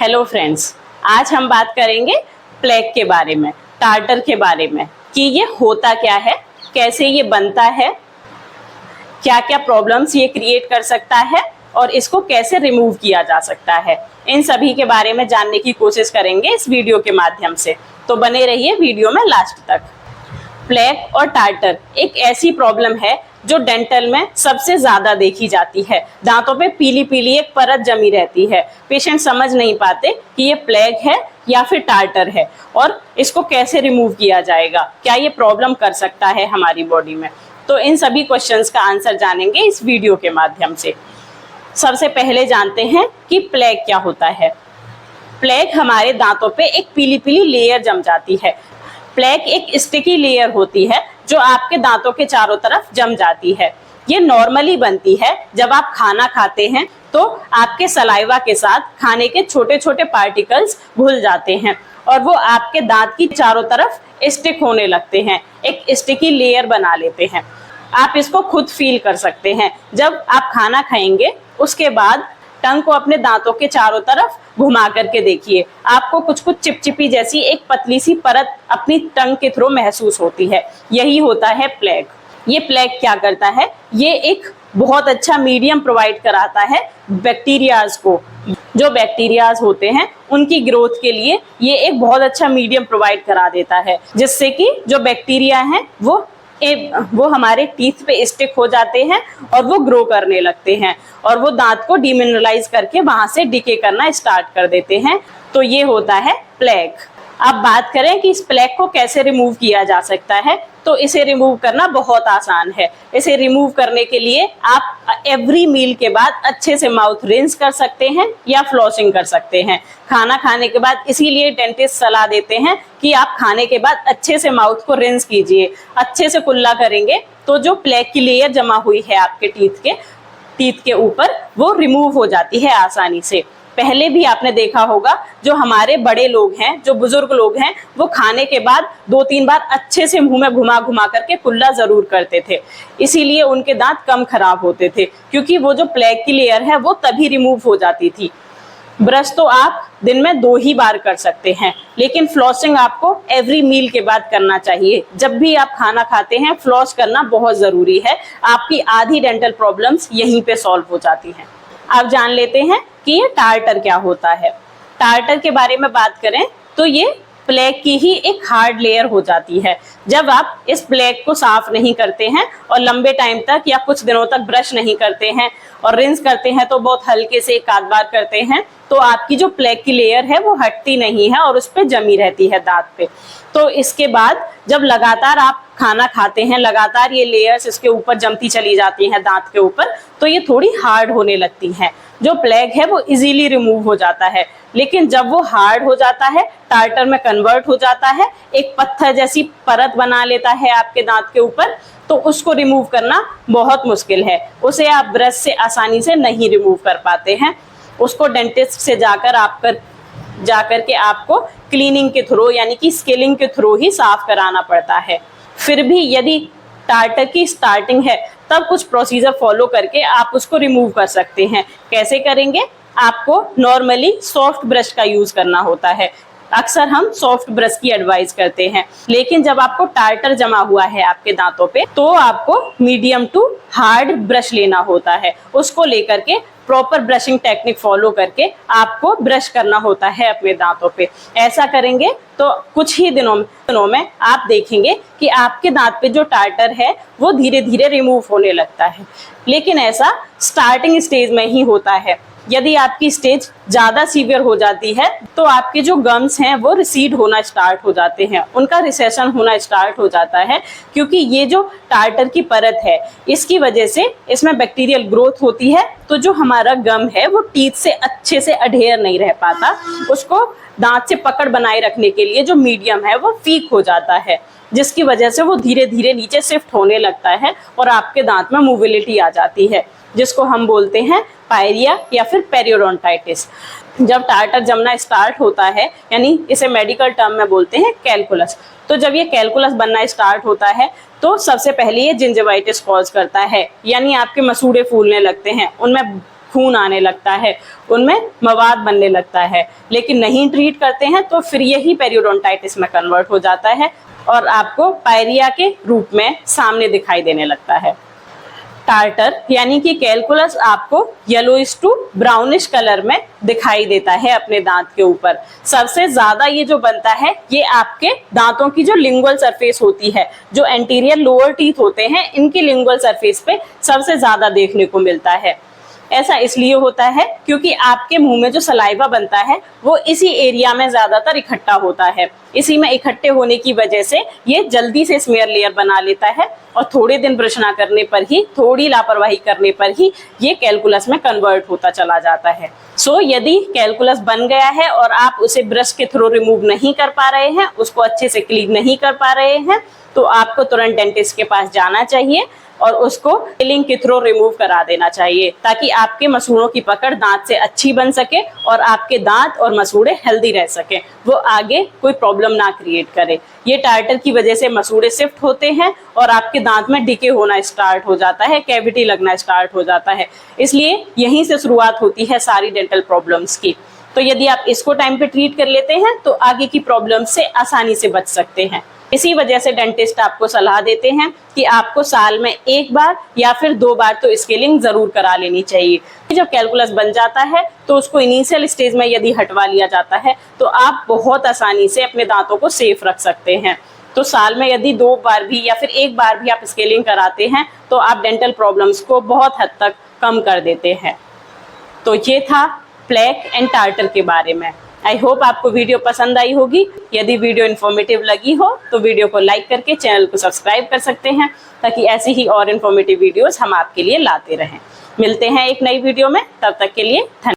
Hello friends, आज हम बात करेंगे प्लेग के बारे में, टार्टर के बारे में कि ये होता क्या है, कैसे ये बनता है, क्या क्या प्रॉब्लम्स ये क्रिएट कर सकता है और इसको कैसे रिमूव किया जा सकता है। इन सभी के बारे में जानने की कोशिश करेंगे इस वीडियो के माध्यम से, तो बने रहिए वीडियो में लास्ट तक। प्लेग और टार्टर एक ऐसी प्रॉब्लम है जो डेंटल में सबसे ज्यादा देखी जाती है। दांतों पे पीली पीली एक परत जमी रहती है। पेशेंट समझ नहीं पाते कि ये प्लेग है या फिर टार्टर है और इसको कैसे रिमूव किया जाएगा, क्या ये प्रॉब्लम कर सकता है हमारी बॉडी में। तो इन सभी क्वेश्चंस का आंसर जानेंगे इस वीडियो के माध्यम से। सबसे पहले जानते हैं कि प्लेग क्या होता है। प्लेग हमारे दांतों पे एक पीली पीली लेयर जम जाती है। प्लेग एक स्टिकी लेयर होती है जो आपके दांतों के चारों तरफ जम जाती है। ये नॉर्मली बनती है जब आप खाना खाते हैं तो आपके सलाइवा के साथ खाने के छोटे छोटे पार्टिकल्स घुल जाते हैं और वो आपके दांत की चारों तरफ स्टिक होने लगते हैं, एक स्टिकी लेयर बना लेते हैं। आप इसको खुद फील कर सकते हैं। जब आप खाना खाएंगे उसके बाद टंग को अपने दांतों के चारों तरफ घुमा करके देखिए, आपको कुछ कुछ चिपचिपी जैसी एक पतली सी परत अपनी टंग के थ्रू महसूस होती है। यही होता है प्लेग। ये प्लेग क्या करता है, ये एक बहुत अच्छा मीडियम प्रोवाइड कराता है बैक्टीरियाज को। जो बैक्टीरियाज होते हैं उनकी ग्रोथ के लिए ये एक बहुत अच्छा मीडियम प्रोवाइड करा देता है, जिससे कि जो बैक्टीरिया हैं वो हमारे टीथ पे स्टिक हो जाते हैं और वो ग्रो करने लगते हैं और वो दांत को डिमिनरलाइज करके वहां से डिके करना स्टार्ट कर देते हैं। तो ये होता है प्लेग। अब बात करें कि इस प्लेग को कैसे रिमूव किया जा सकता है, तो इसे रिमूव करना बहुत आसान है। इसे रिमूव करने के लिए आप एवरी मील के बाद अच्छे से माउथ रिंस कर सकते हैं या फ्लॉसिंग कर सकते हैं। खाना खाने के बाद इसीलिए डेंटिस्ट सलाह देते हैं कि आप खाने के बाद अच्छे से माउथ को रिंस कीजिए। अच्छे से कुल्ला करेंगे तो जो प्लेग की लेयर जमा हुई है आपके टीथ के ऊपर वो रिमूव हो जाती है आसानी से। पहले भी आपने देखा होगा जो हमारे बड़े लोग हैं, जो बुजुर्ग लोग हैं, वो खाने के बाद 2-3 बार अच्छे से मुंह में घुमा घुमा करके कुल्ला जरूर करते थे। इसीलिए उनके दांत कम खराब होते थे, क्योंकि वो जो प्लेग की लेयर है वो तभी रिमूव हो जाती थी। ब्रश तो आप दिन में 2 ही बार कर सकते हैं, लेकिन फ्लॉसिंग आपको एवरी मील के बाद करना चाहिए। जब भी आप खाना खाते हैं फ्लॉस करना बहुत जरूरी है। आपकी आधी डेंटल प्रॉब्लम्स यहीं पे सॉल्व हो जाती हैं। अब जान लेते हैं कि ये टार्टर क्या होता है। टार्टर के बारे में बात करें तो ये प्लेग की ही एक हार्ड लेयर हो जाती है। जब आप इस प्लेग को साफ नहीं करते हैं और लंबे टाइम तक या कुछ दिनों तक ब्रश नहीं करते हैं और रिंस करते हैं तो बहुत हल्के से एक आध बार करते हैं, तो आपकी जो प्लेग की लेयर है वो हटती नहीं है और उस पर जमी रहती है दांत पे। तो इसके बाद जब लगातार आप खाना खाते हैं, लगातार ये लेयर्स इसके ऊपर जमती चली जाती हैं दांत के ऊपर, तो ये थोड़ी हार्ड होने लगती हैं। जो प्लेग है वो इजीली रिमूव हो जाता है, लेकिन जब वो हार्ड हो जाता है, टार्टर में कन्वर्ट हो जाता है, एक पत्थर जैसी परत बना लेता है आपके दांत के ऊपर, तो उसको रिमूव करना बहुत मुश्किल है। उसे आप ब्रश से आसानी से नहीं रिमूव कर पाते हैं। उसको डेंटिस्ट से जाकर के आपको क्लीनिंग के थ्रू यानी कि स्केलिंग के थ्रू ही साफ कराना पड़ता है। फिर भी यदि टार्टर की स्टार्टिंग है तब कुछ प्रोसीजर फॉलो करके आप उसको रिमूव कर सकते हैं। कैसे करेंगे? आपको नॉर्मली सॉफ्ट ब्रश का यूज करना होता है। अक्सर हम सॉफ्ट ब्रश की एडवाइस करते हैं, लेकिन जब आपको टार्टर जमा हुआ है आपके दांतों पे तो आपको मीडियम टू हार्ड ब्रश लेना होता है। उसको लेकर के प्रॉपर ब्रशिंग टेक्निक फॉलो करके आपको ब्रश करना होता है अपने दांतों पे। ऐसा करेंगे तो कुछ ही दिनों में आप देखेंगे कि आपके दांत पे जो टार्टर है वो धीरे धीरे रिमूव होने लगता है। लेकिन ऐसा स्टार्टिंग स्टेज में ही होता है। यदि आपकी स्टेज ज्यादा सीवियर हो जाती है तो आपके जो गम्स हैं वो रिसीड होना स्टार्ट हो जाते हैं, उनका रिसेशन होना स्टार्ट हो जाता है, क्योंकि ये जो टार्टर की परत है इसकी वजह से इसमें बैक्टीरियल ग्रोथ होती है। तो जो हमारा गम है वो टीथ से अच्छे से अडेयर नहीं रह पाता। उसको दांत से पकड़ बनाए रखने के लिए जो मीडियम है वो वीक हो जाता है, जिसकी वजह से वो धीरे धीरे नीचे शिफ्ट होने लगता है और आपके दांत में मूविलिटी आ जाती है, जिसको हम बोलते हैं पायरिया या फिर पेरियोडोंटाइटिस। जब टार्टर जमना स्टार्ट होता है, यानी इसे मेडिकल टर्म में बोलते हैं कैलकुलस, तो जब ये कैलकुलस बनना स्टार्ट होता है तो सबसे पहले ये जिंजिवाइटिस कॉज करता है, यानी आपके मसूड़े फूलने लगते हैं, उनमें खून आने लगता है, उनमें मवाद बनने लगता है। लेकिन नहीं ट्रीट करते हैं तो फिर यही पेरियोडोंटाइटिस में कन्वर्ट हो जाता है और आपको पायरिया के रूप में सामने दिखाई देने लगता है। टार्टर यानी कि कैलकुलस आपको येलोइश टू ब्राउनिश कलर में दिखाई देता है अपने दांत के ऊपर। सबसे ज्यादा ये जो बनता है ये आपके दांतों की जो लिंगुअल सरफेस होती है, जो एंटीरियर लोअर टीथ होते हैं, इनकी लिंगुअल सरफेस पे सबसे ज्यादा देखने को मिलता है। ऐसा इसलिए होता है क्योंकि आपके मुंह में जो सलाइवा बनता है वो इसी एरिया में ज्यादातर इकट्ठा होता है। इसी में इकट्ठे होने की वजह से ये जल्दी से स्मेयर लेयर बना लेता है और थोड़े दिन ब्रश ना करने पर ही, थोड़ी लापरवाही करने पर ही ये कैलकुलस में कन्वर्ट होता चला जाता है। सो यदि कैलकुलस बन गया है और आप उसे ब्रश के थ्रू रिमूव नहीं कर पा रहे हैं, उसको अच्छे से क्लीन नहीं कर पा रहे हैं, तो आपको तुरंत डेंटिस्ट के पास जाना चाहिए और उसको फिलिंग के थ्रू रिमूव करा देना चाहिए, ताकि आपके मसूड़ों की पकड़ दांत से अच्छी बन सके और आपके दांत और मसूड़े हेल्दी रह सके, वो आगे कोई प्रॉब्लम ना क्रिएट करे। ये टार्टर की वजह से मसूड़े शिफ्ट होते हैं और आपके दांत में डिके होना स्टार्ट हो जाता है, कैविटी लगना स्टार्ट हो जाता है। इसलिए यहीं से शुरुआत होती है सारी डेंटल प्रॉब्लम्स की। तो यदि आप इसको टाइम पे ट्रीट कर लेते हैं तो आगे की प्रॉब्लम से आसानी से बच सकते हैं। इसी वजह से डेंटिस्ट आपको सलाह देते हैं कि आपको साल में 1 बार या फिर 2 बार तो स्केलिंग जरूर करा लेनी चाहिए। जब कैलकुलस बन जाता है तो उसको इनिशियल स्टेज में यदि हटवा लिया जाता है तो आप बहुत आसानी से अपने दांतों को सेफ रख सकते हैं। तो साल में यदि 2 बार भी या फिर 1 बार भी आप स्केलिंग कराते हैं तो आप डेंटल प्रॉब्लम्स को बहुत हद तक कम कर देते हैं। तो ये था प्लेक एंड टार्टर के बारे में। आई होप आपको वीडियो पसंद आई होगी। यदि वीडियो इन्फॉर्मेटिव लगी हो तो वीडियो को लाइक करके चैनल को सब्सक्राइब कर सकते हैं, ताकि ऐसी ही और इन्फॉर्मेटिव वीडियोस हम आपके लिए लाते रहें। मिलते हैं एक नई वीडियो में, तब तक के लिए धन्यवाद।